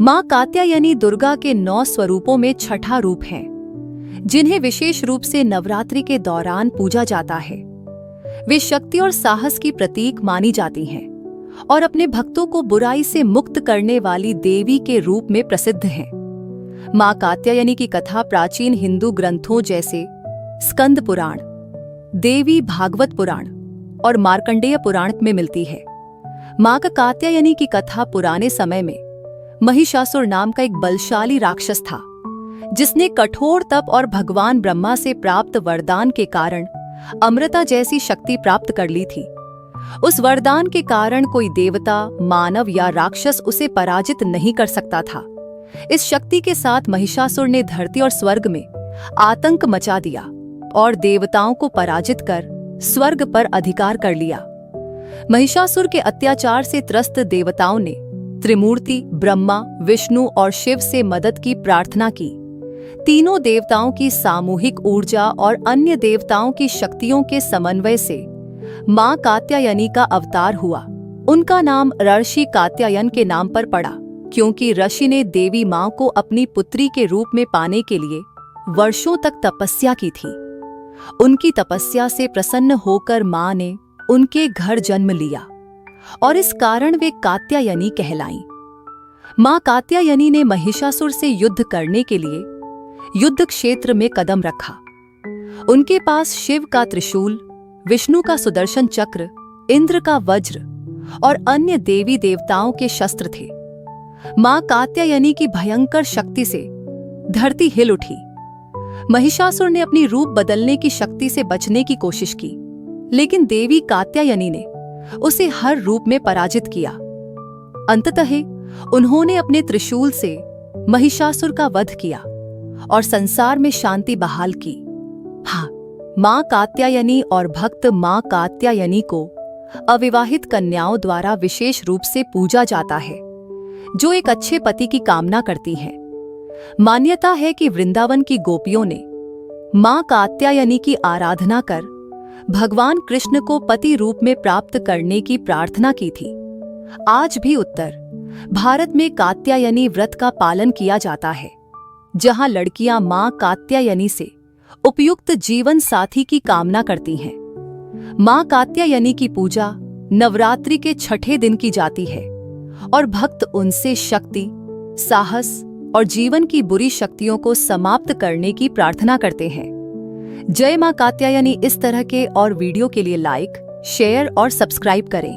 मां कात्यायनी दुर्गा के 9 स्वरूपों में छठा रूप है, जिन्हें विशेष रूप से नवरात्रि के दौरान पूजा जाता है। वे शक्ति और साहस की प्रतीक मानी जाती हैं और अपने भक्तों को बुराई से मुक्त करने वाली देवी के रूप में प्रसिद्ध हैं। मां कात्यायनी की कथा प्राचीन हिंदू ग्रंथों जैसे स्कंद पुराण, देवी भागवत पुराण और मार्कंडेय पुराण में मिलती है। मां कात्यायनी की कथा पुराने समय में महिषासुर नाम का एक बलशाली राक्षस था, जिसने कठोर तप और भगवान ब्रह्मा से प्राप्त वरदान के कारण अमृता जैसी शक्ति प्राप्त कर ली थी। उस वरदान के कारण कोई देवता, मानव या राक्षस उसे पराजित नहीं कर सकता था। इस शक्ति के साथ महिषासुर ने धरती और स्वर्ग में आतंक मचा दिया और देवताओं को पराजित कर स्वर्ग पर अधिकार कर लिया। महिषासुर के अत्याचार से त्रस्त देवताओं ने त्रिमूर्ति ब्रह्मा, विष्णु और शिव से मदद की प्रार्थना की। तीनों देवताओं की सामूहिक ऊर्जा और अन्य देवताओं की शक्तियों के समन्वय से मां कात्यायनी का अवतार हुआ। उनका नाम ऋषि कात्यायन के नाम पर पड़ा, क्योंकि ऋषि ने देवी मां को अपनी पुत्री के रूप में पाने के लिए वर्षों तक तपस्या की थी। उनकी तपस्या से प्रसन्न होकर मां ने उनके घर जन्म लिया और इस कारण वे कात्यायनी कहलाईं। मां कात्यायनी ने महिषासुर से युद्ध करने के लिए युद्ध क्षेत्र में कदम रखा। उनके पास शिव का त्रिशूल, विष्णु का सुदर्शन चक्र, इंद्र का वज्र और अन्य देवी देवताओं के शस्त्र थे। मां कात्यायनी की भयंकर शक्ति से धरती हिल उठी। महिषासुर ने अपनी रूप बदलने की शक्ति से बचने की कोशिश की, लेकिन देवी कात्यायनी ने उसे हर रूप में पराजित किया। अंततः उन्होंने अपने त्रिशूल से महिषासुर का वध किया और संसार में शांति बहाल की। हाँ, मां कात्यायनी और भक्त मां कात्यायनी को अविवाहित कन्याओं द्वारा विशेष रूप से पूजा जाता है, जो एक अच्छे पति की कामना करती हैं। मान्यता है कि वृंदावन की गोपियों ने मां कात्यायनी की आराधना कर भगवान कृष्ण को पति रूप में प्राप्त करने की प्रार्थना की थी। आज भी उत्तर भारत में कात्यायनी व्रत का पालन किया जाता है, जहां लड़कियां मां कात्यायनी से उपयुक्त जीवन साथी की कामना करती हैं। मां कात्यायनी की पूजा नवरात्रि के छठे दिन की जाती है और भक्त उनसे शक्ति, साहस और जीवन की बुरी शक्तियों को समाप्त करने की प्रार्थना करते हैं। जय मां कात्यायनी। इस तरह के और वीडियो के लिए लाइक, शेयर और सब्सक्राइब करें।